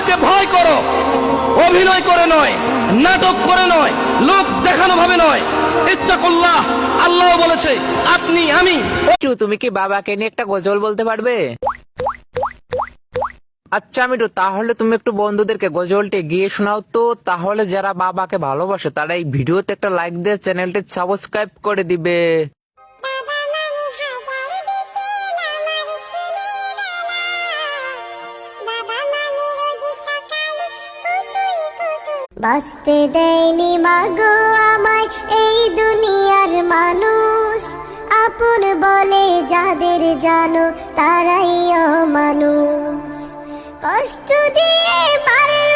আল্লাহকে ভয় করো, অভিনয় করে নয়, নাটক করে নয়, লোক দেখানো ভাবে নয়। ইত্তাকুল্লাহ, আল্লাহ বলেছে আপনি আমি। তুমি কি বাবাকে নিয়ে একটা গজল বলতে পারবে? আচ্ছা মিঠু, তাহলে তুমি একটু বন্ধুদেরকে গজলটি গিয়ে শোনাও তো। তাহলে যারা বাবাকে ভালোবাসে তারা এই ভিডিওতে একটা লাইক দিয়ে চ্যানেলটি সাবস্ক্রাইব করে দিবে। বাঁচতে দেয়নি মাগো আমায় এই দুনিয়ার মানুষ, আপন বলে যাদের জানো তারাই অমানুষ। কষ্ট দিয়ে মারে